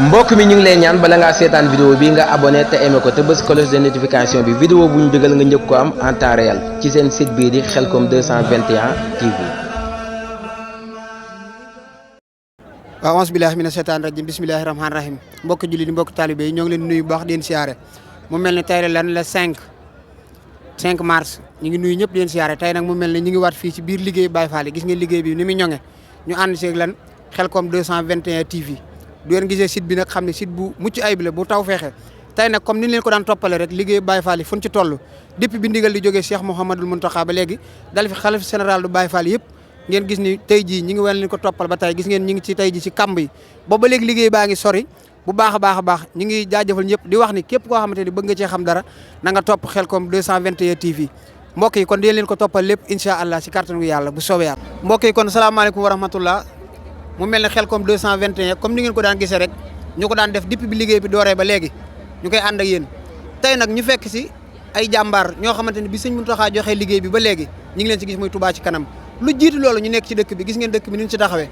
mbokk mi ñu ngi lay ñaan bala ngaa seetaan vidéo bi nga abonné te aimé ko te bës cloche de notification bi vidéo bu ñu dugal nga njëkk ko am en temps réel ci seen site bii di Khelcom 221 TV. waaw auzu billaahi mina shaytaani rajiim bismillaahi rahmaani rahiim mbokk julli di mbokk taalibe yi ñoo ngi leen nuyu bu baax di leen siyaare mu mel ne tey lan la 5 mars ñu ngi nuyu ñëpp di leen siyaare tey nag mu mel ne ñu ngi waat fii ci biir liggéey Baye Fall gis ngeen liggéey bi ni mu ñoŋe ñu ànd seeg lan Khelcom 221 TV du ngeen gisee site bi nag xam ne site bu mucc ayib la bu taw feexee tey nag comme ni leen ko daan toppale rek liggéey Baye Fall yi fu ñu ci toll depuis bi ndigal di jógee Cheikh Mouhamadoul Mountakha ba léegi dal fi xalif général du Baye Fall yëpp ngeen gis ni tey jii ñi ngi wen leen ko toppal ba tey gis ngeen ñi ngi ci tey ji ci kamb yi boobu ba léegi liggéey baa ngi sori bu baax a baax ñi ngi jaajëfal ñëpp di wax ni képp koo xamante ni bëgg nga cee xam dara na nga topp Khelcom 221 TV mbokk yi kon dinañ leen ko toppal lépp incha allah si kàttanu yàlla bu soobee yàlla mbokk yi kon salaamaaleykum wa rahmatullah mu mel ne Khelcom 221 comme ni ngeen ko daan gisee rek ñu ko daan def depuis bi liggéey bi dooree ba léegi ñu koy ànd ak yéen tey nag ñu fekk si ay jàmbaar ñoo xamante ni bi sëñ Mountakha joxee liggéey bi ba léegi ñu ngi leen si gis muy Touba ci kanam lu jiitu loolu ñu nekk ci dëkk bi gis ngeen dëkk bi ni ñu ci taxawee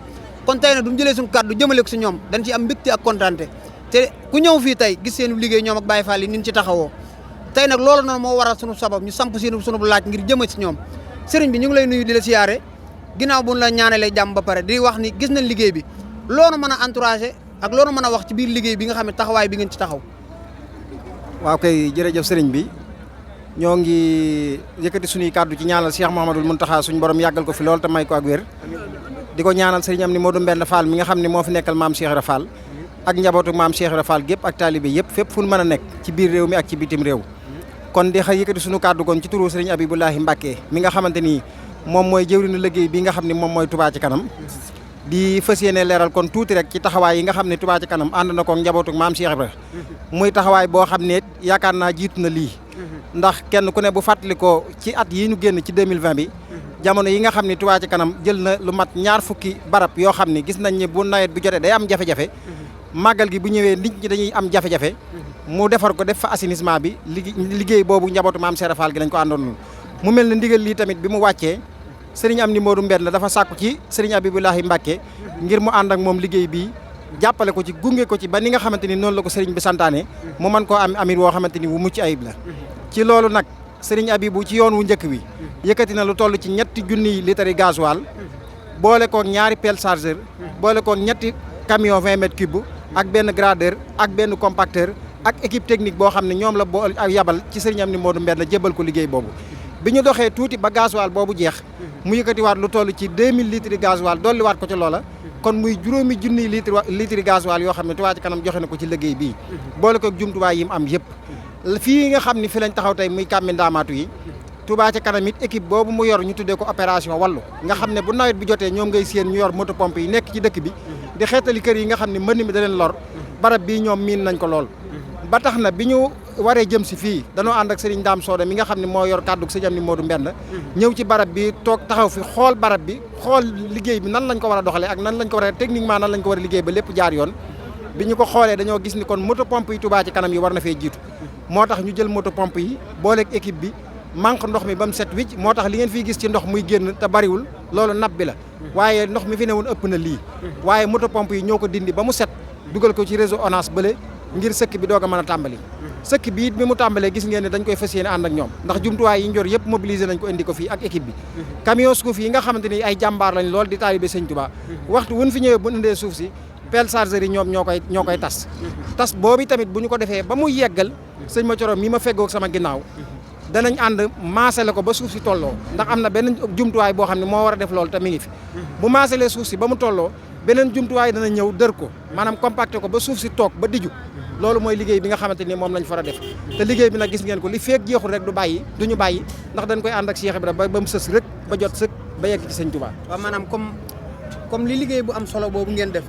kon tey nag duñ jëlee suñu kàddu jëmale ko si ñoom dañ ci am mbégte ak kontaante te ku ñëw fii tey gis seen liggéey ñoom ak Baye Fall yi ni ñu ci taxawoo tey nag loolu noonu moo waral sunu sabab ñu samp sunu laaj ngir jëma si ñoom sëriñ bi ñu ngi lay nuyu di la siyaare ginnaaw bu ñu la ñaanalee jàmm ba pare di wax ni gis nañ liggéey bi loolu mën a encouragé ak loolu mën a wax ci biir liggéey bi nga xam ne taxawaay bi ngeen ci taxaw. waaw kay jërëjëf sëriñ bi ñoo ngi yëkkati suñuy kàddu ci ñaanal Cheikh Mouhamadoul Mountakha suñu borom yàggal ko fi lool te may ko ak wér di ko ñaanal sëriñ am ni Modou Mbend Fall mi nga xam ne moo fi nekkal maam Cheikh Ibra Fall ak njabootu maam Cheikh Ibra Fall gépp ak taalibe yëpp fépp fu ñu mën a nekk ci biir réew mi ak ci bitim réew kon di xëy yëkkati suñu kàddu kon ci turu sëriñ Abibulahi Mbacke mi nga xamante ni moom mooy jëwriñu liggéey bi nga xam ne moom mooy Touba ci kanam di fas yéene leeral kon tuuti rek ci taxawaay yi nga xam ne Touba ci kanam ànd na ko njabootu maam Cheikh Ibra muy taxawaay boo xam ne yaakaar naa jiitu na lii ndax kenn ku ne bu fàttali ko ci at yi ñu génn ci 2020 bi jamono yi nga xam ne Touba ci kanam jël na lu mat ñaar fukki barab yoo xam ne gis nañ ne bu nawet bi jotee day am jafe-jafe màggal gi bu ñëwee nit ñi dañuy am jafe-jafe mu defar ko def fa assainissement bi liggéey boobu njabootu maam Cheikh Fall gi lañ ko àndoon mu mel ne ndigal lii tamit bi mu wàccee sëriñ am ni Modou Mbend dafa sàkku ci sëriñ Abibulahi Mbacke ngir mu ànd ak moom liggéey bi jàppale ko ci gunge ko ci ba ni nga xamante ni noonu la ko sëriñ bi santaane mu mën koo am amir woo xamante ni wu mucc ayib la ci loolu nag sëriñ Abibu ci yoon wu njëkk wi yëkkati na lu toll ci ñetti junniy litre gasoil boole koog ñaari pelle chargeur boole koog ñetti camion 20 mètres cube ak benn gradeur ak benn compacteur ak équipe technique boo xam ne ñoom la boo ak yabal ci sëriñ am ni Modou Mbend jébal ko liggéey boobu bi ñu doxee tuuti ba gasoil boobu jeex mu yëkkatiwaat lu toll ci 2000 litres yi gasoil dolliwaat ko ci loola kon muy juróomi junniy litres gasoil yoo xam ne Touba ci kanam joxe na ko ci liggéey bii boole ko jumtuwaay yi mu am yëpp fii nga xam ne fi lañ taxaw tey muy kàmmi ndaamaatu yi Touba ci kanam it équipe boobu mu yor ñu tuddee ko opération wallu nga xam ne bu nawet bi jotee ñoom ngay séen ñu yor moto pompe yi nekk ci dëkk bi di xeetali kër yi nga xam ne mbënn mi da leen lor barab bii ñoom miin nañ ko lool ba tax na bi ñu waree jëm si fii danoo ànd ak Serigne Dame Soda mi nga xam ne moo yor kàddu sëñ am ni Modou Mbend ñëw ci barab bi toog taxaw fi xool barab bi xool liggéey bi nan lañ ko war a doxalee ak nan lañ ko war a techniquement nan lañ ko war a liggéey ba lépp jaar yoon bi ñu ko xoolee dañoo gis ni kon moto pompe yi Touba ci kanam yi war na fee jiitu moo tax ñu jël moto pompe yi booleeg équipe bi manque ndox mi ba mu set wicc moo tax li ngeen fiy gis ci ndox muy génn te bariwul loolu napp bi la waaye ndox mi fi newoon ëpp na lii waaye moto pompe yi ñoo ko dindi ba mu set dugal ko ci réseau ONAS bële ngir sëkk bi doog a mën a tàmbali sëkk bi it bi mu tàmbalee gis ngeen ne dañ koy fas yéene ànd ak ñoom ndax jumtuwaay yi njor yëpp mobilisé nañ ko indi ko fii ak équipe bi camion suuf yi nga xamante ni ay jàmbaar lañ lool di taalibe sëñ Touba waxtu wuñ fi ñëwee bu indee suuf si pelle chargeur yi ñoom ñoo koy tas boobu tamit bu ñu ko defee ba mu yeggal sëñ ma coro mi ma feggoog sama ginnaaw danañ ànd maasale ko ba suuf si tolloo ndax am na benn jumtuwaay boo xam ne moo war a def loolu te mi ngi fi bu maasalee suuf si ba mu tolloo beneen jumtuwaay dana ñëw dër ko maanaam compacté ko ba suuf si toog ba diju loolu mooy liggéey bi nga xamante ni moom lañ fara def te liggéey bi nag gis ngeen ko li feek jeexul rek duñu bàyyi ndax dañ koy ànd ak Cheikh Ibra ba mu sës rek ba jot sëkk ba yegg ci sëñ Touba. waaw maanaam comme li liggéey bu am solo boobu ngeen def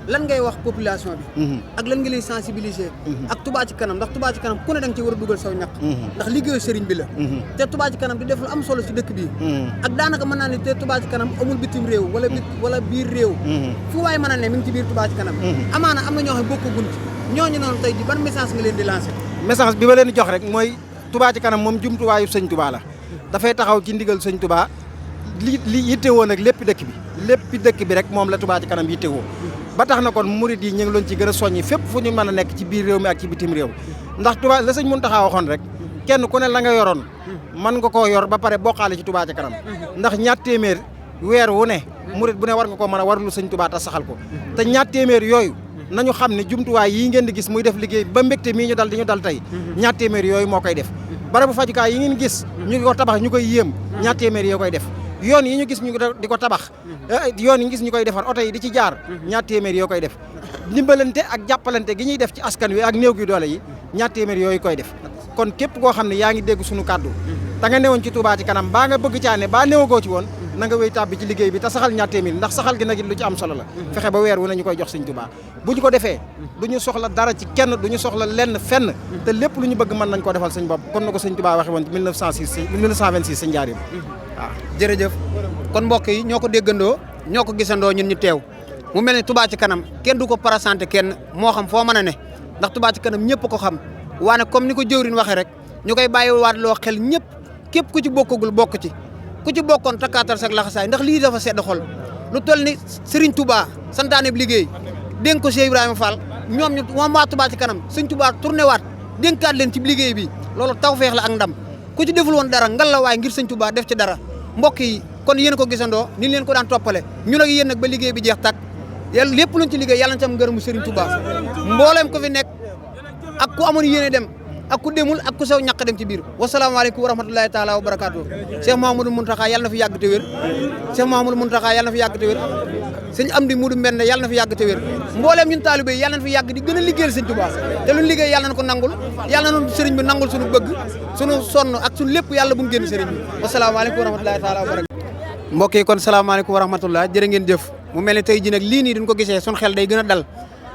lan ngay wax population bi ak lan nga lay sensibiliser ak Touba ci kanam ndax Touba ci kanam ku ne da nga ci war a dugal saw ñaq ndax liggéeyu sëriñ bi la te Touba ci kanam di def lu am solo ci dëkk bi ak daanaka mën naa ne te Touba ci kanam amul bitim réew wala biir réew fu waay mën a ne mi ngi ci biir Touba ci kanam amaana am na ñoo xam ne bokkaguñ ñooñu noonu tey ji ban message nga leen di lancer message bi ma leen di jox rek mooy Touba ci kanam moom jumtuwaayu sëñ Touba la dafay taxaw ci ndigal sëñ Touba li yittewoo nag lépp dëkk bi rek moom la Touba ci kanam yittewoo ba tax na kon murid yi ñu ngi loon ci gën a soññi fépp fu ñu mën a nekk ci biir réew mi ak ci bitim réew ndax Touba la sëñ Mountakha waxoon rek kenn ku ne la nga yoroon mën nga koo yor ba pare bokkaale ci Touba ci kanam ndax ñaar téeméer weer wu ne murid bu ne war nga koo mën a warlu sëñ Touba ta saxal ko te ñaar téeméer yooyu nañu xam ne jumtuwaay yii ngeen di gis muy def liggéey ba mbégte mii ñu dal di ñu dal tey ñaar téeméer yooyu moo koy def barabu fajukaay yi ngeen gis ñu ko tabax ñu koy yéem ñaar téeméer yoo koy def yoon yi ñu gis ñu di ko tabax yoon yi ñu gis ñu koy defar oto yi di ci jaar ñaar téeméer yoo koy def ndimbalante ak jàppalante gi ñuy def ci askan wi ak néew gi doole yi ñaar téeméer yooyu koy def kon képp koo xam ne yaa ngi dégg suñu kàddu da nga newoon ci Touba ci kanam baa nga bëgg caane baa newagoo ci woon na nga wéy tàbbi ci liggéey bi te saxal ñaar téeméer ndax saxal gi nag lu ci am solo la fexe ba weer wu ne ñu koy jox sëñ Touba bu ñu ko defee du ñu soxla dara ci kenn du ñu soxla lenn fenn te lépp lu ñu bëgg mën nañ koo defal sëñ bopp comme na ko sëñ Touba waxe woon 1926 sëñ Njaaréem waaw jërëjëf kon mbokk yi ñoo ko déggandoo ñoo ko gisandoo ñun ñu teew mu mel ni Touba ci kanam kenn du ko parasanté kenn moo xam foo mën a ne ndax Touba ci kanam ñëpp ko xam waane comme ni ko jëwriñ waxee rek ñu koy bàyyiwaat loo xel ñëpp képp ku ci bokkagul bokk ci ku ci bokkoon takkaatal sak laxasaay ndax lii dafa sedd xol lu toll ni Serigne Touba santaane bi liggéey dénk ko Cheikh Ibrahima Fall ñoom ñu moom waa Touba ci kanam Serigne Touba tourné waat dénkaat leen ci liggéey bi loolu tawfeex la ak ndam ku ci deful woon dara ngal la waay ngir Serigne Touba def ci dara mbokk yi kon yéen ko gisandoo ni leen ko daan toppale ñun ak yéen nag ba liggéey bi jeex tàkk yàlla lépp luñ ci liggéey yàlla na ci am ngërëmu Serigne Touba mbooleem ko fi nekk ak ku amoon yéene dem ak ku demul ak ku sew ñàkk dem ci biir wasalaamaaleykum wa rahmatulahi taala wa barakaatu Cheikh Mouhamadou Mountakha yàlla na fi yàgg te wér Cheikh Mouhamadou Mountakha yàlla na fi yàgg te wér sëñ Amdi Mudu Mbende yàlla na fi yàgg te wér mbooleem ñun taalibe yi yàlla na fi yàgg di gën a liggéeyal sëñ Touba te luñ liggéey yàlla na ko nangul yàlla na sëriñ bi nangul suñu bëgg suñu sonn ak suñu lépp yàlla bu mu génn sëriñ bi wasalaamaaleykum wa rahmatulahi taala wa barakaatu mbokk yi kon salaamaaleykum wa rahmatullah jërë ngeen jëf mu mel ne tey ji nag lii nii duñ ko gisee suñu xel day gën a dal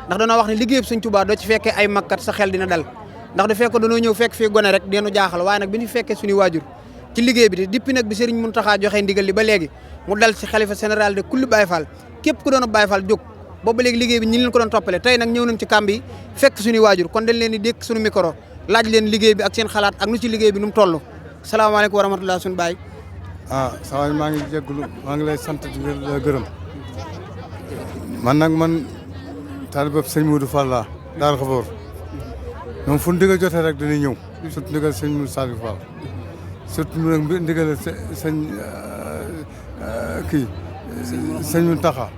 ndax dañoo wax ne liggéey sëñ Touba doo ci fekkee ay makkat sa xel dina dal ndax du fekk dañoo ñëw fekk fii gone rek deenu jaaxal waaye nag bi ñu fekkee suñuy waajur ci liggéey bi te depuis nag bi Serigne Mountakha joxe ndigal li ba léegi mu dal ci xalifa général de kulli Baye Fall képp ku doon a Baye Fall jóg boobu ba léegi liggéey bi ñi leen ko doon toppale tey nag ñëw nañ ci kàmb yi fekk suñuy waajur kon dañ leen di dékk suñu micro laaj leen liggéey bi ak seen xalaat ak nu ci liggéey bi nu mu toll salaamaaleykum wa rahmatullah suñu baay saa maa ngi jégalu maa ngi lay sant di la gërëm man taalibe sëñ Modou Fall laa Daaru Xafoor ñoom fu ndigal jotee rek dañuy ñëw surtout ndigal sëñ Modou Saliou Fall surtout nag ndigal sëñ sëñ Mountakha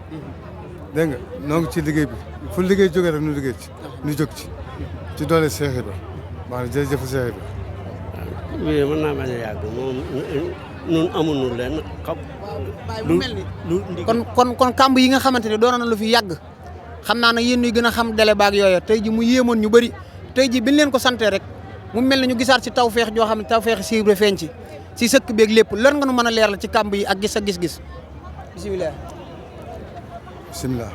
dégg nga noo ngi ci liggéey bi fu liggéey jógee rek nu liggéey ci nu jóg ci doole Cheikh Ibra maa ngi jërëjëf Cheikh Ibra oui mën naa bañ a yàgg moom ñun amuñu leen xam. kon kàmb yi nga xamante ne doon na lu fi yàgg xam naa ne yéen ñuy gën a xam délai baag yooyu tey ji mu yéemoon ñu bëri tey ji biñ leen ko sante rek mu mel ne ñu gisaat si tawfeex joo xam ne tawfeex siibre feeñ si sëkk beeg lépp lan nga nu mën a leer la ci kàmb yi ak gis-gis bisimilah. bisimilah.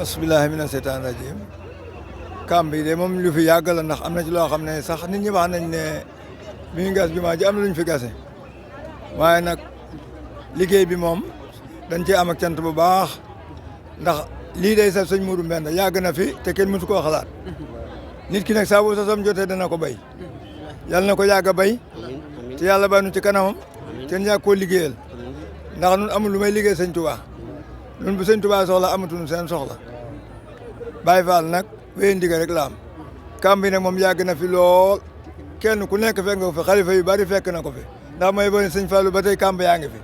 asbillahi mina seytaan rajim kàmb yi de moom lu fi yàgg la ndax am na ci loo xam ne sax nit ñi wax nañ ne bi ñu gas jumaa ji am na lu ñu fi gase waaye nag liggéey bi moom dañ cee am ak cant bu baax ndax lii day sax sëñ Modou Mbenda yàgg na fi te kenn mësu koo xalaat nit ki nag saa bu sasam jotee dana ko bay yàlla na ko yàgg a bay te yàlla bay nu ci kanamam kenn yàgg koo liggéeyal ndax nun amul lu may liggéey sëñ Touba nun bu sëñ Touba soxla amatuñu seen soxla Baye Fall nag wéy ndigal rek la am kàmb yi nag moom yàgg na fi lool kenn ku nekk fekk nga ko fi xalifa yu bari fekk na ko fi ndax mooy bone sëñ Fallu ba tey kàmb yaa ngi fi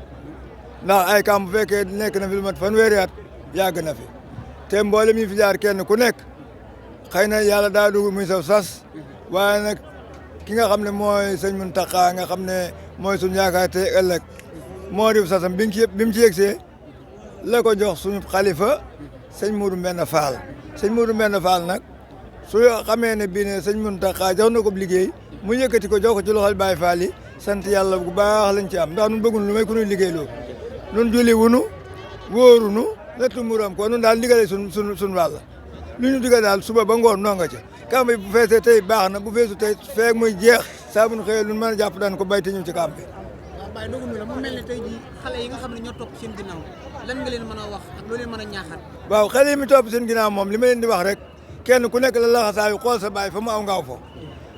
ndax ay kàmb bu fekkee nekk na fi lu mat fanweeri at yàgg na fi te mboolem mi fi jaar kenn ku nekk xëy na yàlla daa dugg muy saw sas waaye nag ki nga xam ne mooy sëñ Mountakha nga xam ne mooy suñu yaakaar te ëllëg moo di sasam bi mu ci yegsee la ko jox suñu xalifa sëñ Modou Mbenda Fall sëñ Modou Mbenda Fall nag su xamee ne bii ne sëñ Mountakha jox na ko liggéey mu yëkkati ko jox ko ci loxol Baye Fall yi sant yàlla bu baax lañ ci am ndax nun bëggun lu may ku ñuy liggéey loolu nun julli wunu wóorunu nettu muram ko nun daal liggéey sun wàll lu ñu digal daal suba ba ngoon noo nga ca kàmb yi bu feesee tey baax na bu feesu tey feeg muy jeex saa bu ñu xëyee lu mën a jàpp daan ko bay te ñëw ci kàmb bi. waaw Baye dogu la mu mel ne tey jii xale yi nga xam ne ñoo topp seen ginnaaw lan nga leen mën a wax ak loo leen mën a ñaaxaat. waaw xale yi mi topp seen ginnaaw moom li ma leen di wax rek kenn ku nekk la laxasaayu xool sa baay fa mu aw ngaaw fo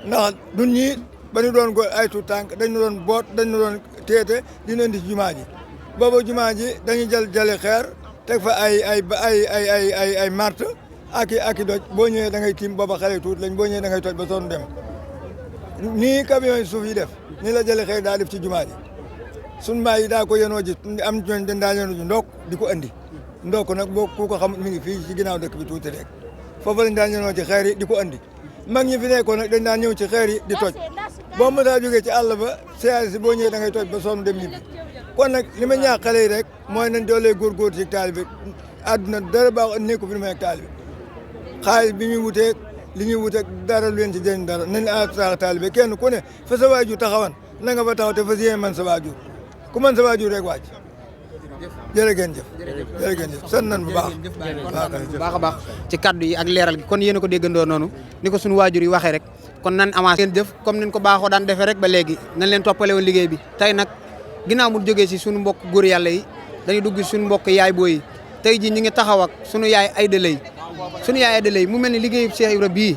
ndax dun ñii ba ñu doon góor ay tuut tànk dañu doon boot dañu doon téete dina indi ci jumaa ji booba jumaa ji dañuy jëli xeer teg fa ay marte ak i doj boo ñëwee da ngay tiim booba xale tuut lañ boo ñëwee da ngay toj ba sonn dem nii camion yi suuf yi def nii la jëli xeer daa def ci jumaa ji suñ baay yi daa ko yenoo ji am ñooñ dañ daa yenoo ji ndokk di ko andi ndokk nag boo ku ko xam mi ngi fii ci ginnaaw dëkk bi tuuti rek foofu lañ daan yenoo ci xeer yi di ko andi mag ñi fi nekkoon nag dañ daan ñëw ci xeer yi di toj boo ma daa jógee ci àll ba siyaare si boo ñëwee da ngay toj ba sonn dem ñibbi kon nag li ma ñaax xale yi rek mooy nañ doolee góorgóor ci taalibe àdduna dara baax nekku fi ni may taalibe xaalis bi ñuy wuteeg li ñuy wuteeg dara lu leen ci jëriñ dara nañ a taalibe kenn ku ne fa sa waajur taxawan na nga fa taxaw te fa yéene man sa waajur ku man sa waajur rek wàcc jërë ngeen jëf sant nañ bu baax baax a baax ci kaddu yi ak leeral gi kon yéen a ko déggandoo noonu ni ko suñu waajur yi waxee rek kon nan avancé ngeen jëf comme niñ ko baaxoo daan defee rek ba léegi nañ leen toppale woon liggéey bi tey nag ginnaaw mu jógee si suñu mbokk góor yàlla yi dañuy dugg suñu mbokk yaay booy yi tey ji ñi ngi taxaw ak suñu yaay Aïda Leye mu mel ni liggéeyu Cheikh Ibra bii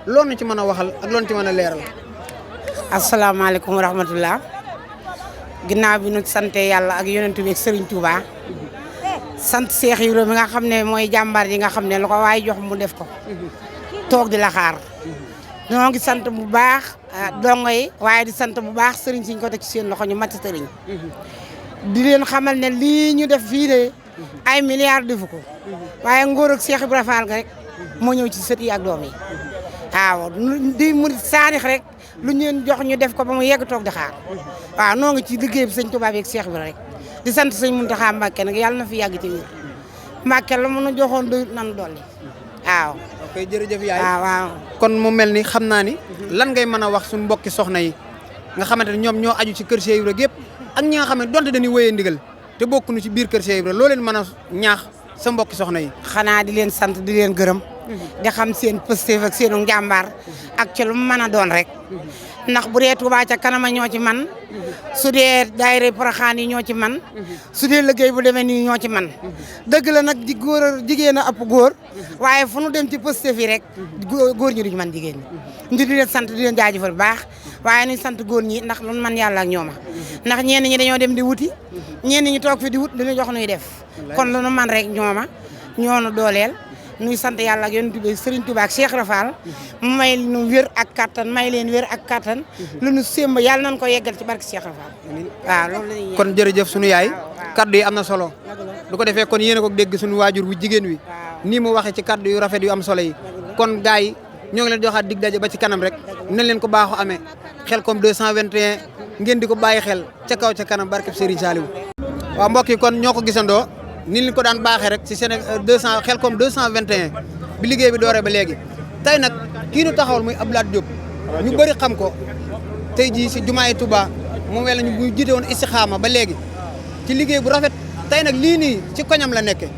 loolu ci mën a waxal ak loolu ci mën a leeral. asalaamaaleykum wa rahmatullah ginnaaw bi nu sante yàlla ak yonent bi ak Serigne Touba sant Cheikh Ibra mi nga xam ne mooy jàmbaar yi nga xam ne lu ko waay jox mu def ko toog di la xaar ñoo ngi sant bu baax dongo yi waaye di sant bu baax Serigne siñ ko teg ci seen loxo ñu mat Serigne di leen xamal ne lii ñu def fii de ay milliards defu ko waaye ngóor ak Cheikh Ibra Fall ga rek moo ñëw ci sët yi ak doom yi waaw di murit saanix rek lu ñu leen jox ñu def ko ba mu yegg toog di xaar waaw noo ngi ci liggéey bi sëñ Touba bi ak Cheikh Ibra rek di sant sëñ Mountakha Mbacké nag yàlla na fi yàgg ci wér Mbacké la mën a joxoon doy nan dolli waaw. ok jërëjëf yaay waaw. kon mu mel ni xam naa ni lan ngay mën a wax suñu mbokki soxna yi nga xamante ne ñoom ñoo aju ci kër Cheikh Ibra gépp ak ñi nga xam ne donte dañuy wéyee ndigal te bokkuñu ci biir kër Cheikh Ibra loo leen mën a ñaax sa mbokki soxna yi. xanaa di leen sant di leen gërëm di xam seen pësteef ak seenu njàmbaar ak ci lu mu mën a doon rek ndax bu dee Touba ca kanama ñoo ci man su dee daayira Porokhane yi ñoo ci man su dee liggéey bu demee nii ñoo ci man dëgg la nag di góor jigéen a ëpp góor waaye fu nu dem ci pësteef yi rek góor ñi duñu man jigéen ñi di leen sant di leen jaajëfal bu baax waaye nuy sant góor ñi ndax lu man yàlla ak ñooma ndax ñenn ñi dañoo dem di wuti ñenn ñi toog fi di wut dañu jox nuy def kon lu nu man rek ñooma ñoonu dooleel nuy sant yàlla ak yonent bi Serigne Touba ak Cheikh Ibra Fall may nu wér ak kattan may leen wér ak kattan lu nu sémb yàlla nañ ko yeggal ci barke Cheikh Ibra Fall waaw loolu la ñuy kon jërëjëf sunu yaay kaddu yi am na solo du ko defee kon yéen a ko dégg suñu waajur wu jigéen wi nii mu waxee ci kaddu yu rafet yu am solo yi kon gars yi ñoo ngi leen joxaat dig daje ba ci kanam rek nañ leen ko baaxoo amee Khelcom 221 ngeen di ko bàyyi xel ca kaw ca kanam barke Serigne Saliou waaw mbokk yi kon ñoo ko gisandoo ni ñu ko daan baaxee rek ci Sénégal Khelcom 221 bi liggéey bi dooree ba léegi tey nag kii nu taxawal muy Abdou Lahad Diop ñu bëri xam ko tey jii si jumaay Touba mu mel ne ñu jiite woon istixaama ba léegi ci liggéey bu rafet tey nag lii nii ci koñam la nekke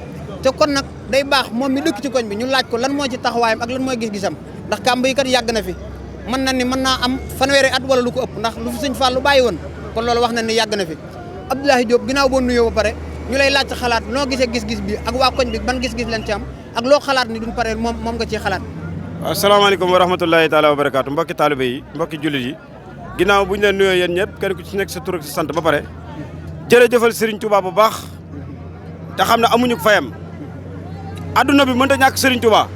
te kon nag day baax moom mi dëkk ci koñ bi ñu laaj ko lan moo ci taxawaayam ak lan mooy gis-gisam ndax kàmb yi kat yàgg na fi mën na ni mën naa am fanweeri at wala lu ko ëpp ndax lu fi sëñ Fall lu bàyyi woon kon loolu wax na ni yàgg na fi Abdou Lahad Diop ginnaaw boo nuyoo ba pare ñu lay laaj xalaat noo gisee gis-gis bi ak waa koñ bi ban gis-gis lañ ci am ak loo xalaat ni duñ pare moom nga ciy xalaat. asalaamaaleykum wa rahmatulahi taala wa barakaatu mbokki taalibe yi mbokki jullit yi ginnaaw bu ñu leen nuyoo yéen ñëpp kenn ku ci nekk sa tur ak sa sant ba pare jërëjëfal Serigne Touba bu baax te xam ne amuñu fayam adduna bi mënta ñàkk Serigne Touba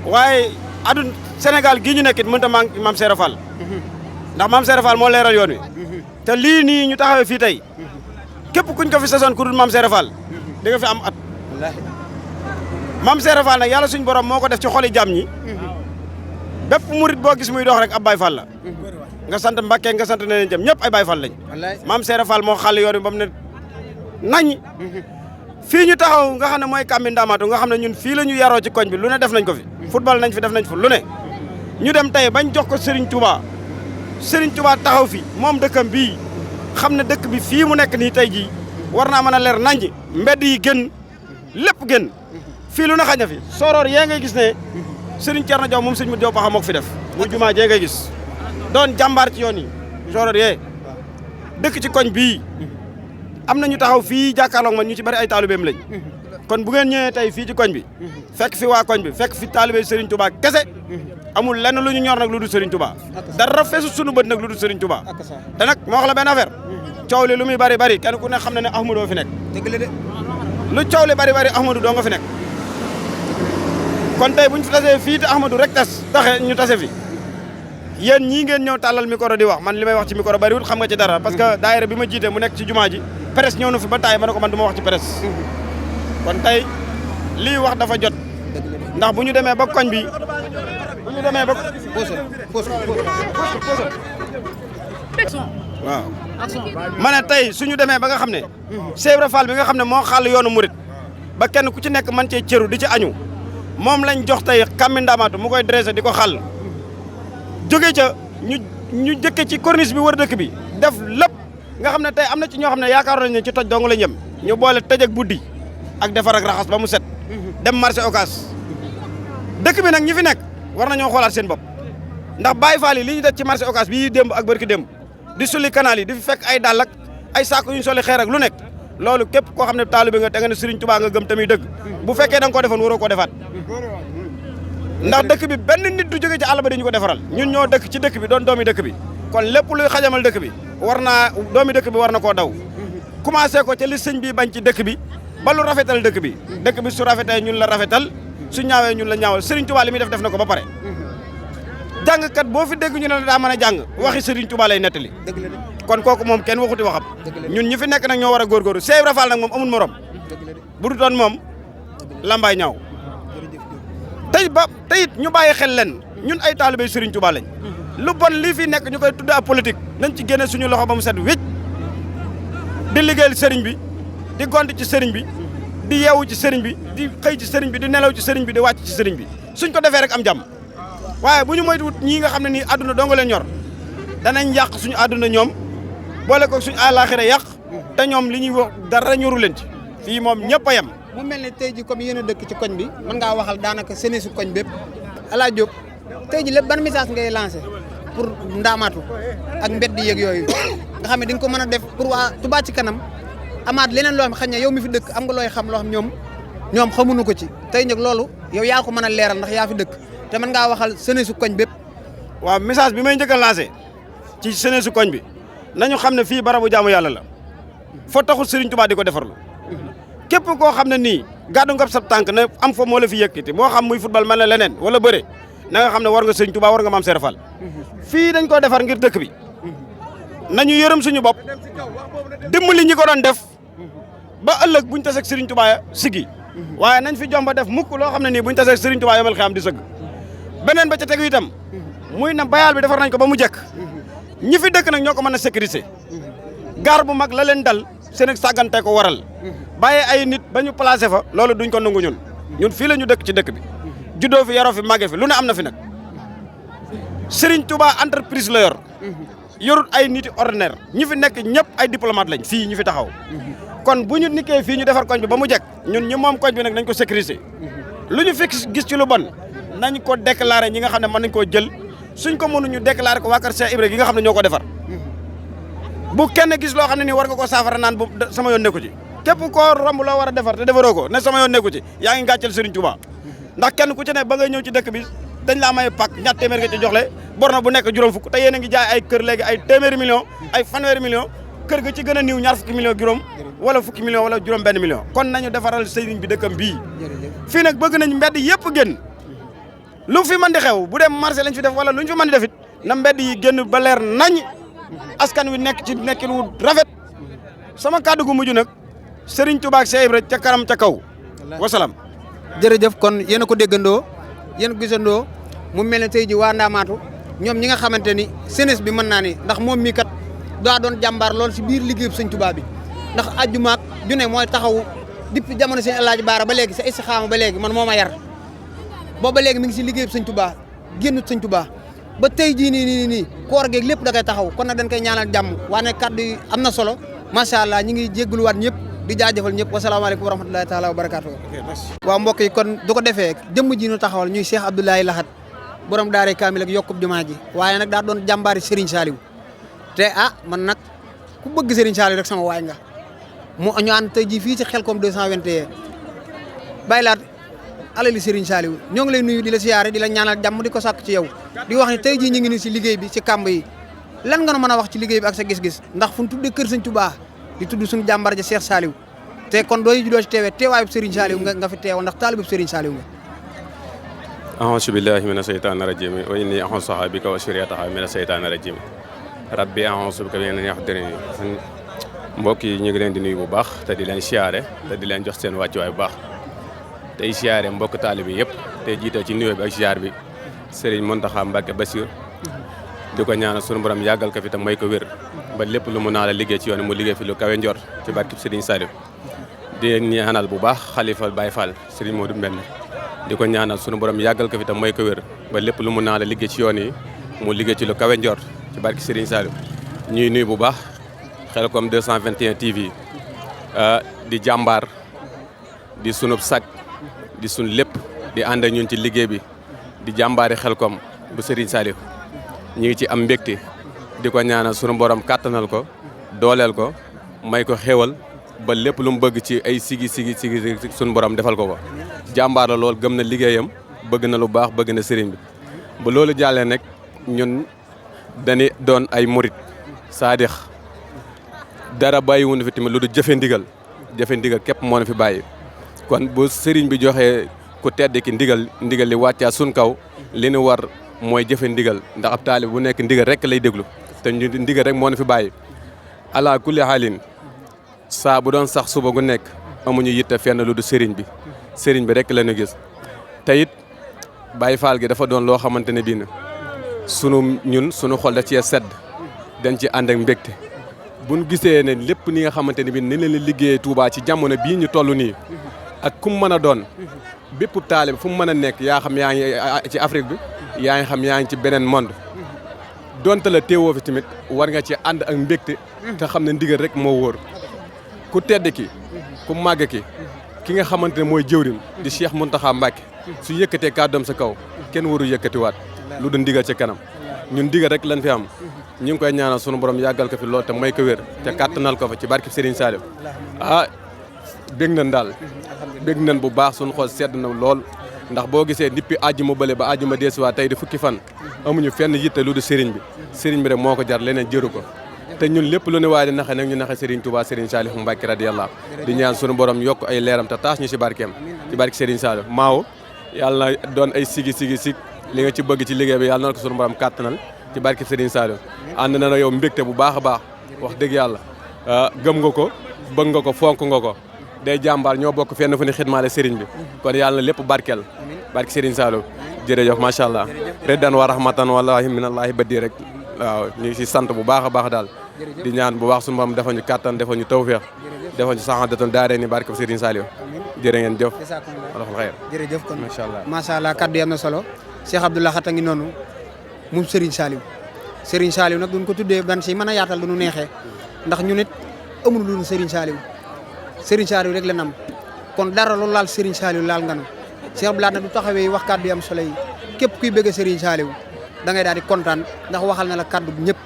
waaye adduna Sénégal gii ñu nekkit mënta maam Serap Fall ndax maam Serap Fall moo leeral yoon wi te lii nii ñu taxawee fii tey képp kuñ ko fi sasoon ku dul maam Serap Fall di nga fi am at maam Serap Fall nag yàlla suñu borom moo ko def ci xoli jàmm ñi bépp murit boo gis muy dox rek ab Baye Fall la nga sant Mbakke nga sant neneen jëm ñëpp ay Baye Fall lañ maam Serap Fall moo xàll yoon wi ba mu ne nañ fii ñu taxaw nga xam ne mooy Kambi Ndamatou nga xam ne ñun fii la ñu yaroo ci koñ bi lu ne def nañ ko fi football nañ fi def nañ fi lu ne ñu dem tey bañ jox ko Serigne Touba taxaw fi moom dëkkam bii xam ne dëkk bi fii mu nekk nii tey jii war naa mën a leer naññ mbedd yi gën lépp gën fii lu na xañ na fi soroor yee ngay gis ne Serigne Thierno Diaw moom sëñ mu Diaw Paxa moo ko fi def mu jumaa jee ngay gis doon jàmbaar ci yoon yi soroor yee dëkk ci koñ bii am na ñu taxaw fii jàkkaarloog man ñu ci bari ay taalibeem lañ kon bu ngeen ñëwee tey fii ci koñ bi fekk fi waa koñ bi fekk fi taalibe Serigne Touba kese amul lenn lu ñu ñor nag lu dul Serigne Touba dara feesu sunu bët nag lu dul Serigne Touba te nag moo wax la benn affaire coow li lu muy bari bari kenn ku ne xam na ne Ahmadou fi nekk. dëgg la de. lu coow li bari bari Ahmadou doo nga fi nekk kon tey bu ñu fi tasee fii te Ahmadou rek taxe ñu tase fi yéen ñii ngeen ñëw tàllal micro di wax man li may wax ci micro bariwul xam nga ci dara parce que daayira bi ma jiite mu nekk ci jumaa ji presse ñëw na fi ba taay ma ne ko man du ma wax ci presse kon tey lii wax dafa jot ndax bu ñu demee ba koñ bi bu ñu demee ba waaw ma ne tey suñu demee ba nga xam ne Cheikh Ibra Fall bi nga xam ne moo xàll yoonu murit ba kenn ku ci nekk man cee cëru di ci añu moom lañ jox tey kammi ndamaatu mu koy dressé di ko xàll jóge ca ñu jëkke ci corniche bi wër dëkk bi def lépp nga xam ne tey am na ci ñoo xam ne yaakaaroon nañ ne ci toj dong la ñem ñu boole tëj ak buddi ak defar ak raxas ba mu set dem marché Ocass dëkk bi nag ñi fi nekk war nañoo xoolaat seen bopp ndax Baye Fall yi li ñu def ci marché Ocass bii démb ak barki démb di sulli canal yi di fi fekk ay dàll ak ay saako yu ñu soli xeer ak lu nekk loolu képp koo xam ne taalibe nga te nga ne Serigne Touba nga gëm tamit dëgg bu fekkee da nga ko defoon waroo koo defaat ndax dëkk bi benn nit du jóge ci àll ba dañu ko defaral ñun ñoo dëkk ci dëkk bi doon doomi dëkk bi kon lépp luy xajamal dëkk bi doomi dëkk bi war na koo daw commencé ko ci li sëñ bi bañ ci dëkk bi ba lu rafetal dëkk bi su rafetee ñun la rafetal su ñaawee ñun la ñaawal Serigne Touba li muy def na ko ba pare jàngkat boo fi dégg ñu ne daa mën a jàng waxi Serigne Touba lay nettali kon kooku moom kenn waxuti waxam ñun ñi fi nekk nag ñoo war a góorgóorlu Cheikh Ibra Fall nag moom amul morom bu du doon moom lambaay ñaaw tey it ñu bàyyi xel leen ñun ay taalibé Serigne Touba lañ lu bon lii fi nekk ñu koy tudde ab politique nañ ci génne suñu loxo ba mu set wécc di liggéeyal Serigne bi di gont ci Serigne bi di yeewu ci Serigne bi di xëy ci Serigne bi di nelaw ci Serigne bi di wàcc ci Serigne bi suñ ko defee rek am jàmm waaye bu ñu moytuwut ñii nga xam ne nii àdduna dong leen ñor danañ yàq suñu àdduna ñoom boole ko suñu àllaaxira yàq te ñoom li ñuy wax dara ñoru leen ci fii moom ñëpp a yem. mu mel ne tey ji comme yéen a dëkk ci koñ bi mën ngaa waxal daanaka sene su koñ bépp Ala Diop tey ji lépp ban message ngay lancé pour ndaamaatu ak mbedd yeeg yooyu nga xam ne di nga ko mën a def pour waa Touba ci kanam amaat leneen loo xam xëy na yow mi fi dëkk am nga looy xam loo xam ñoom xamuñu ko ci tey nag loolu yow yaa ko mën a leeral ndax yaa fi dëkk te mën ngaa waxal sene su koñ bépp. waaw message bi may njëkk a lancé ci sene su koñ bi nañu xam ne fii barabu jaamu yàlla la foo taxul Serigne Touba di ko defarlu képp koo xam ne nii gàddu nga sa tànk ne am fa moo la fi yëkkati moo xam muy football mel na leneen wala bëre na nga xam ne war nga Serigne Touba war nga Maam Cheikh Fall fii dañ ko defar ngir dëkk bi nañu yërëm suñu bopp dimbali ñi ko doon def ba ëllëg buñ taseeg Serigne Touba ya sigi waaye nañ fi jomba def mukk loo xam ne nii buñ taseeg Serigne Touba yomal xiyam di sëgg beneen ba ca tegu itam muy na bayal bi defar nañ ko ba mu jekk ñi fi dëkk nag ñoo ko mën a sécuriser gaar bu mag la leen dal seen ak sàggante ko waral bàyyi ay nit ba ñu placé fa loolu duñ ko nangu ñun fii la ñu dëkk ci dëkk bi juddoo fi yaroo fi màggee fi lu ne am na fi nag Serigne Touba entreprise la yorut ay nit ordinaire ñi fi nekk ñëpp ay diplomate lañ fii ñu fi taxaw kon bu ñu nikkee fii ñu defar koñ bi ba mu jekk ñun ñi moom koñ bi nag nañ ko sécuriser lu ñu fi gis ci lu bon nañ ko déclarer ñi nga xam ne mën nañ koo jël suñ ko mënuñu déclarer ko waa kër Cheikh Ibra gi nga xam ne ñoo ko defar bu kenn gis loo xam ne nii war nga ko saafara naan bu sama yoon nekku ci képp koo romb loo war a defar te defaroo ko ne sama yoon nekku ci yaa ngi gàcceel Serigne Touba ndax kenn ku ci ne ba ngay ñëw ci dëkk bi dañ laa may pak ñatt téeméer nga ci joxle borno bu nekk juróom fukk te yéen a ngi jaay ay kër léegi ay téeméeri million ay fanweeri million kër ga ci gën a niiw ñaar fukki million juróom wala fukki million wala juróom benn million kon nañu defaral Serigne bi dëkkam bii fii nag bëgg nañ mbedd yëpp génn lu fi mën di xew bu dem marché lañ fi def wala luñ fi mën di defit na mbedd yi génn ba leer nañ askan wi nekk ci nekkin wu rafet sama kàddu gu mujj nag Serigne Touba ak Cheikh Ibra ca kanam ca kaw wasalaam. jërëjëf kon yéen a ko déggandoo yéen a ko gisandoo mu mel ne tey ji waa Ndaamaatu ñoom ñi nga xamante ni jeunesse bi mën naa ni ndax moom mii kat daa doon jàmbaar lool si biir liggéeyu Sëñ Touba bi ndax àjjuma ju ne mooy taxaw depuis jamono Sëñ Alaaji Baara ba léegi sa istixaama ba léegi man moo ma yar booba léegi mi ngi si liggéeyu Sëñ Touba génnut Sëñ Touba ba tey jii nii koor geeg lépp da koy taxaw kon nag dañ koy ñaanal jàmm waane kàddu yi am na solo macha allah ñi ngi jégaluwaat ñëpp di jaajëfal ñëpp wasalaamaaleykum wa rahmatulahi taala wa barakaatu. waaw mbokk yi kon du ko defee jëmm ji ñu taxawal ñuy Cheikh Abdoulaye Lahat borom daare kaamil ak yokkub jumaa ji waaye nag daa doon jàmbaari Serigne Saliou te man nag ku bëgg Serigne Saliou rek sama waay nga mu ñu ànd tey jii fii ci Xelcom 221 bàyyi laat alali Serigne Saliou ñoo ngi lay nuyu di la siyaare di la ñaanal jàmm di ko sàkk ci yow di wax ne tey jii ñu ngi ni si liggéey bi ci kàmb yi lan nga nu mën a wax ci liggéey bi ak sa gis-gis ndax fu ñu tuddee kër Sëñ Touba di tudd suñu jàmbar ja Cheikh Saliou te kon doo ci teewee teewaayu Serigne Saliou nga fi teew ndax taalibu Serigne Saliou nga. a'uuzu billaahi mina shaytaani rajiim wa innii u'iizuhaa bika wa zurriyyatahaa mina shaytaani rajiim rabbi a'uuzu bika min an yahduruun. mbokk yi ñu ngi leen di nuyu bu baax te di leen siyaare te di leen jox seen wàccuwaay bu baax tey siyaare mbokk taalibe yëpp te jiite ci nuyoo bi ak siyaar bi Serigne Mountakha Mbacké Bassirou di ko ñaanal sunu borom yàggal ko fi te may ko wér ba lépp lu mu naa la liggéey ci yoon mu liggéey fi lu kawe njort ci barkib Serigne Saliou. di ñaanal bu baax xalifa Baye Fall Serigne Modou Mbène di ko ñaanal sunu borom yàggal ko fi te may ko wér ba lépp lu mu naa la liggéey ci yoon yi mu liggéey ci lu kawe njort ci barkib Serigne Saliou. ñuy nuyu bu baax Khelcom 221 TV di jàmbaar di sunub sak di sun lépp di ànd ak ñun ci liggéey bi di jàmbaari Khelcom bu Serigne Saliou. ñu ngi ci am mbégte di ko ñaanal sunu borom kàttanal ko dooleel ko may ko xéwal ba lépp lu mu bëgg ci ay sigi sunu borom defal ko ko. jàmbaar la lool gëm na liggéeyam bëgg na lu baax bëgg na sëriñ bi ba loolu jàllee nag ñun dañuy doon ay murit saadix dara bàyyiwuñu fi tamit lu du jëfe ndigal képp moo na fi bàyyi. kon bu sëriñ bi joxee ku tedd ki ndigal li wàccaa sun kaw li nu war mooy jëfe ndigal ndax ab taalib bu nekk ndigal rek lay déglu te ñu ndigal rek moo na fi bàyyi. ala kulli xaalin saa bu doon sax suba gu nekk amuñu yitte fenn lu du sëriñ bi rek la ñu gis te it Baye Fall gi dafa doon loo xamante ne bii sunu xol da cee sedd dañ ci ànd ak mbégte bu ñu gisee ne lépp ni nga xamante ne bii ni leen liggéeyee Touba ci jamono bii ñu toll nii ak kum mën a doon bépp taalib fu mu mën a nekk yaa xam yaa ngi ci Afrique bi yaa ngi xam yaa ngi ci beneen monde donte la teewoo fi tamit war nga ci ànd ak mbégte te xam ne ndigal rek moo wóor ku tedd ki ku màgg ki nga xamante ne mooy jëwriñ di Cheikh Mountakha Mbacké su yëkkatee kàddoom sa kaw kenn waru yëkkatiwaat lu du ndigal ci kanam ñun ndigal rek lañ fi am ñu ngi koy ñaanal sunu borom yàggal ko fi lool te may ko wér te kàttanal ko fa ci barkib Serigne Saliou. bég nañ daal bég nañ bu baax sunu xol sedd na lool ndax boo gisee depuis àjjuma bële ba àjjuma deesuwaat tey di fukki fan amuñu fenn yitte lu du sëriñ bi rek moo ko jar leneen jëru ko te ñun lépp lu ne waaye di naxe nag ñu naxe Serigne Touba Serigne Saliou Mbacké radiyallahu di ñaan sunu borom yokk ay leeram te taas ñu ci barkeem ci barke Serigne Saliou maaw yàlla na doon ay sigi li nga ci bëgg ci liggéey bi yàlla na ko sunu borom kàttanal ci barke Serigne Saliou ànd na yow mbégte bu baax a baax wax dëgg yàlla gëm nga ko bëgg nga ko fonk nga ko day jàmbaar ñoo bokk fenn fu ni xidmaale Serigne bi kon yàlla na lépp barkeel barke Serigne Saliou jërëjëf macha allah reddan wa rahmatan wallahi minallahi baddi rek waaw ñu ngi si sant bu baax a baax daal di ñaan bu baax sunu borom defal ñu kàttan defal ñu tawfeex defal ñu saxaadatan daare ni barke Serigne Saliou jërë ngeen jëf alhamdulilah xayr jërëjëf kon macha allah kaddu yi am na solo Cheikh Abdou Lahad a ngi noonu moom Serigne Saliou nag duñ ko tuddee ban si mën a yaatal du ñu neexee ndax ñu nit amul lu ñu Serigne Saliou rek la nam kon dara lu laal Serigne Saliou laal nga nu Cheikh Abdou Lahad nag du taxawee wax kaddu yi am solo yi képp kuy bëgg Serigne Saliou da ngay daal di kontaan ndax waxal na la kaddu bi ñëpp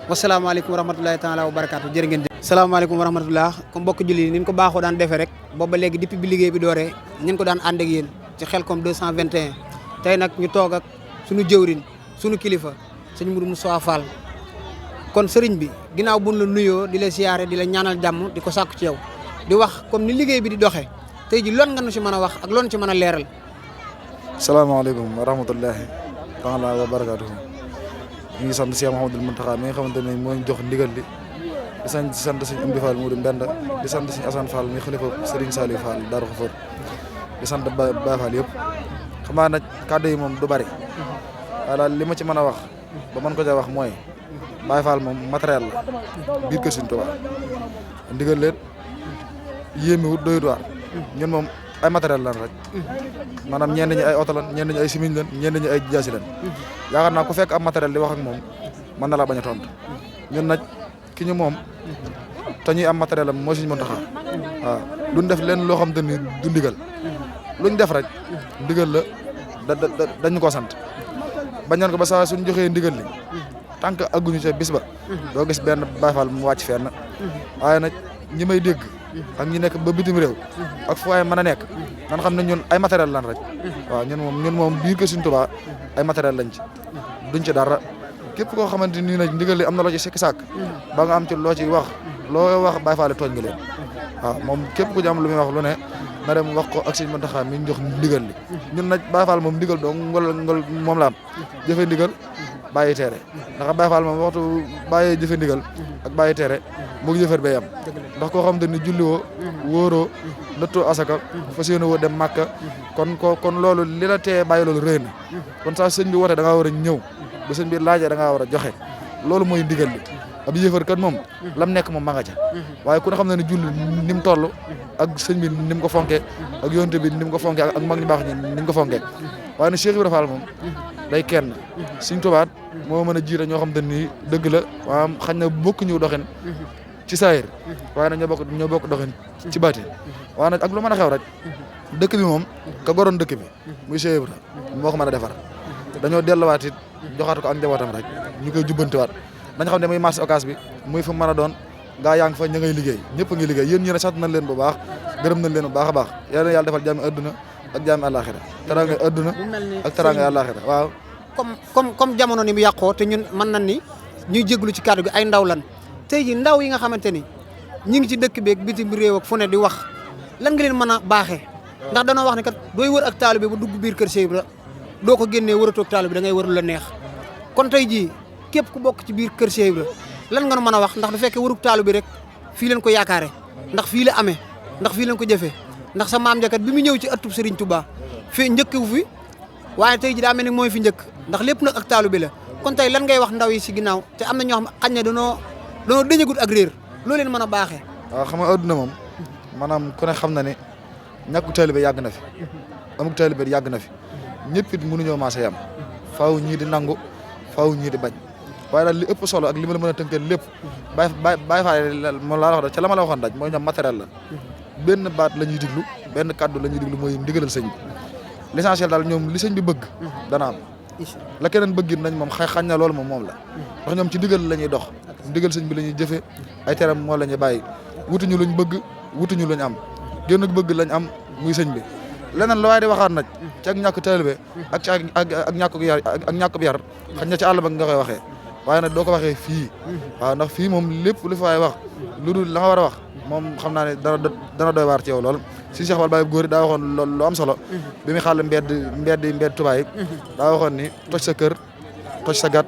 wasalaamaaleykum wa rahmatulahi taala wa barakaatu jërë ngeen jëf. salaamaaleykum wa rahmatulah comme mbokk julli ni ñu ko baaxoo daan defee rek booba léegi depuis bi liggéey bi dooree ñu ko daan ànd ak yéen ci Khelcom 221 tey nag ñu toog ak suñu jëwrin suñu kilifa sëñ Mourou Moussa Fall kon sëriñ bi ginnaaw buñ la nuyoo di la siyaare di la ñaanal jàmm di ko sàkku ci yow di wax comme ni liggéey bi di doxee tey ji loon nga nu si mën a wax ak loon ci mën a leeral. salaamaaleykum wa rahmatulahi taala wa barakaatuhu ñu ngi sant Cheikh Mouhamadoul Mountakha mi nga xamante ne moo ñu jox ndigal li di sant sëñ Amdi Fall Modou Mbenda di sant sëñ Assane Fall mi xalifa Serigne Saliou Fall Darou Khafor di sant Baye Fall yëpp xam naa nag kàddu yi moom du bari waaye daal li ma ci mën a wax ba mën ko ca wax mooy Baye Fall moom matériel la biir kër Serigne Touba ndigal leen yéemi wut doyut waar ñun moom ay matériel lan rek maanaam ñenn ñi ay oto lan ñenn ñi ay simiñ lan ñenn ñi ay jaasi lan yaakaar naa ku fekk am matériel di wax ak moom mën na laa bañ a tontu ñun nag ki ñu moom te ñuy am matériel am moo Sëriñ Mountakha waaw duñ def leen loo xam te ni du ndigal luñ def rek ndigal la dañu ko sant bañoon ko ba saa suñ joxee ndigal li tant que agguñu ca bis ba doo gis benn Baye Fall mu wàcc fenn waaye nag ñi may dégg ak ñi nekk ba bitim réew ak fu waaye mën a nekk nan xam ne ñun ay matériel lan rek waaw ñun moom biir ko Sëriñ Tuubaa ay matériel lañ ci duñ ci dara képp koo xamante ni nag ndigal li am na loo ci sekki sàkk ba nga am ci loo ci wax loo wax Baye Fall tooñ nga leen waaw moom képp ku ci am lu muy wax lu ne na dem wax ko ak sëñ Mountakha mi ñu jox ndigal li ñun nag Baye Fall moom ndigal dong ngol moom la am jëfe ndigal bàyyi tere ndax Baye Fall moom waxtu bàyyee jëfe ndigal ak bàyyi tere mu jëfër bay am ndax koo xamante ni julli woo wóoroo nattoo asaka fas yéene woo dem Màkka kon loolu li la tee bàyyi loolu rëy na kon saa sëñ bi woote da ngaa war a ñëw ba sëñ bi laajee da ngaa war a joxe loolu mooy ndigal li ab yëfër kat moom lam nekk moom ma nga ca waaye ku ne xam na ne julli ni mu toll ak sëñ bi ni mu ko fonkee ak yonte bi ni mu ko fonkee ak mag ñu baax ñi ni mu ko fonkee waaye nag Cheikh Ibrahima Fall moom day kenn Sëñ Tuubaa moo mën a jiite ñoo xam te ni dëgg la maanaam xañ na bokk ñu doxin ci saayir waaye nag ñoo bokk doxin ci baatin waaye nag ak lu mën a xew rek dëkk bi moom ka goroon dëkk bi muy Cheikh Ibrahima moo ko mën a defar dañoo delluwaat it joxaat ko ak njabootam rek ñu koy jubbantiwaat dañ xam ne muy marché Ocass bi muy fu mën a doon gaa yaa ngi fa ña ngay liggéey ñëpp a ngi liggéey yéen ñi sant nañ leen bu baax gërëm nañ leen bu baax a baax yal na yàlla defal jàmmi adduna ak jàmmi àllaaxira teraanga adduna ak teraanga àllaaxira waaw comme jamono ni mu yàqoo te ñun mën nañ ni ñuy jéglu ci kàddu gi ay ndaw lan tey ji ndaw yi nga xamante ni ñi ngi ci dëkk beeg bitim réew ak fu ne di wax lan nga leen mën a baaxee ndax danoo wax ne kat dooy wër ak taalibe bu dugg biir kër Cheikh Ibra doo ko génnee wëratoog taalibe da ngay wër lu la neex kon tey jii képp ku bokk ci biir kër Cheikh Ibra lan nga mën a wax ndax du fekkee wërug taalu bi rek fii leen ko yaakaare ndax fii la amee ndax fii leen ko jëfee ndax sa maam jakat bi mu ñëw ci ëttub Serigne Touba fii njëkkewu fi waaye tey ji daa mel ni mooy fi njëkk ndax lépp nag ak taalu bi la kon tey lan ngay wax ndaw yi si ginnaaw te am na ñoo xam xañ ne danoo dëñagut ak réer loo leen mën a baaxee waaw xam nga adduna moom maanaam ku ne xam na ne ñàkku taalibe yàgg na fi amuk taalibe yàgg na fi ñëpp it mënuñoo maase yam faaw ñii di nangu faaw ñii di bañ waaye daal li ëpp solo ak li ma la mën a tënkee lépp Baye Fall moom laa la wax ca la ma la waxoon daj mooy ñoom matériel la benn baat la ñuy diglu benn kàddu la ñuy diglu mooy ndigalal sëñ bi l'essentiel daal ñoom li sëñ bi bëgg dana am la keneen bëggit nañ moom xañ na loolu moom la ndax ñoom ci ndigal la ñuy dox ndigal sëñ bi la ñuy jëfe ay teram moo la ñuy bàyyi wutuñu luñ bëgg wutuñu luñ am génn bëgg lañ am muy sëñ bi leneen la waaye di waxaat nag ci ak ñàkk taalibe ak ci ak ñàkk yar ak ñàkk yar xañ na ci àll ba nga koy waxee waaye nag doo ko waxee fii waaw ndax fii moom lépp lu fa waay wax lu dul la nga war a wax moom xam naa ne dana doy waar ci yow lool si Cheikh Fall Baye góor daa waxoon loolu lu am solo bi muy xàll mbedd Tuubaa yi daa waxoon ni toj sa kër toj sa gat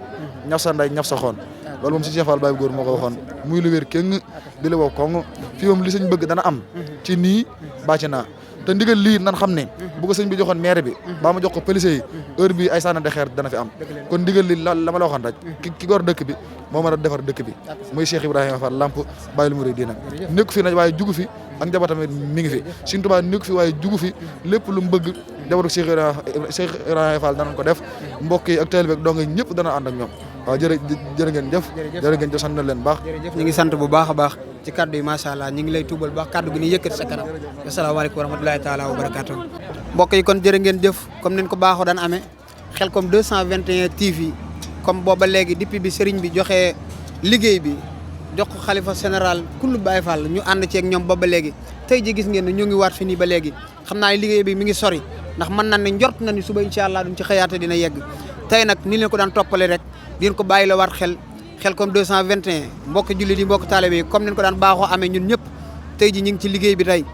ñaf sa nday ñaf sa xoon loolu moom si Cheikh Fall Baye góor moo ko waxoon muy lu wér kéng di la woo koŋ fii moom li sëñ bëgg dana am ci nii baa ci naa te ndigal lii nan xam ne bu ko sëñ bi joxoon maire bi baa ma jox ko police yi heure bi ay sànnante xeer dana fi am kon ndigal li la ma la waxoon rek ki gor dëkk bi moo mën a defar dëkk bi muy Cheikh Ibrahima Fall Lamp Baye lu mu diina nekku fi nag waaye jugu fi ak njabootam mi ngi fi Sëñ Tuubaa nekku fi waaye jugu fi lépp lu mu bëgg njabootu Cheikh Ibrahima Fall danañ ko def mbokk yi ak taalibe ak dong ñëpp dana ànd ak ñoom waaw jërë ngeen jëf sant na leen baax ñu ngi sant bu baax a baax ci kaddu yi macha allah ñu ngi lay tuubal baax kaddu gi ni yëkkati sa kanam asalaamaaleykum wa rahmatulahi taala wa barakaatu mbokk yi kon jërë ngeen jëf comme niñ ko baaxoo daan amee Khelcom 221 TV comme booba léegi depuis bi sëriñ bi joxee liggéey bi jox ko xalifa général kullu Baye Fall ñu ànd ceeg ñoom booba léegi tey ji gis ngeen ne ñu ngi waat fi nii ba léegi xam naa ne liggéey bi mi ngi sori ndax mën na ne njort na ni suba incha allah duñ ci xëyaate dina yegg tey nag ni leen ko daan toppale rek di ko bàyyi la waat xel Khelcom 221 mbokk jullit yi mbokk taalibe yi comme ni ko daan baaxoo amee ñun ñëpp tey ji ñu ngi ci liggéey bi tey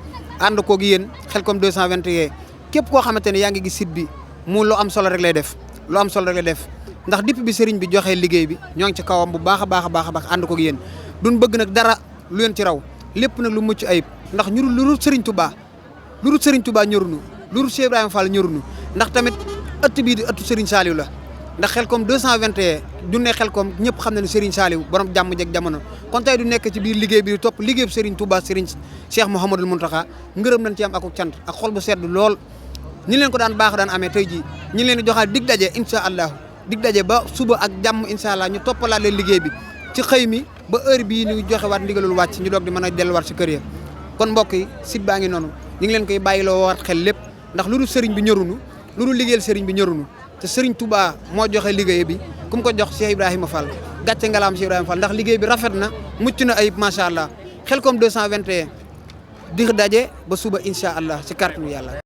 ànd koog yéen Khelcom 221 képp koo xamante ne yaa ngi gis site bi mu lu am solo rek lay def lu am solo rek lay def ndax depuis bi sëriñ bi joxee liggéey bi ñoo ngi ci kawam bu baax a baax a baax a baax ànd koog yéen duñ bëgg nag dara lu leen ci raw lépp nag lu mucc ayib ndax ñu lu dul sëriñ Touba ñorunu lu dul Cheikh Ibrahima Fall ñorunu ndax tamit ëtt bii di ëttu sëriñ Saliou la ndax Khelcom 221 du ne Khelcom ñëpp xam na ne Serigne Saliou borom jàmm jeg jamono kon tey du nekk ci biir liggéey bi di topp liggéey bu Serigne Touba Serigne Cheikh Mouhamadul Mountakha ngërëm nañ ci am ak cant ak xol bu sedd lool ñi leen ko daan baax daan amee tey jii ñi leen di joxaat dig daje incha allah dig daje ba suba ak jàmm incha allah ñu toppalaat leen liggéey bi ci xëy mi ba heure bii ñu joxe waat ndigalul wàcc ñu doog di mën a delluwaat si kër ya kon mbokk yi site baa ngi noonu ñu ngi leen koy bàyyiloo waat xel lépp ndax lu dul Serigne bi ñorunu lu dul liggéeyal Serigne bi ñorunu te Serigne Touba moo joxe liggéey bi ku mu ko jox Cheikh Ibrahima Fall gàcce ngalaam Cheikh Ibrahima Fall ndax liggéey bi rafet na mucc na ayib macha allah Khelcom 221 di daje ba suba incha allah ci kàttanu yàlla.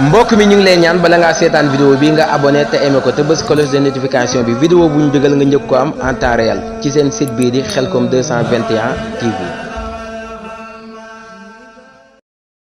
mbokk mi ñu ngi lay ñaan bala ngaa seetaan vidéo bi nga abonné te aimé ko te bës cloche de notification bi vidéo bu ñu dugal nga njëkk ko am en temps réel ci seen site bii di Khelcom 221 TV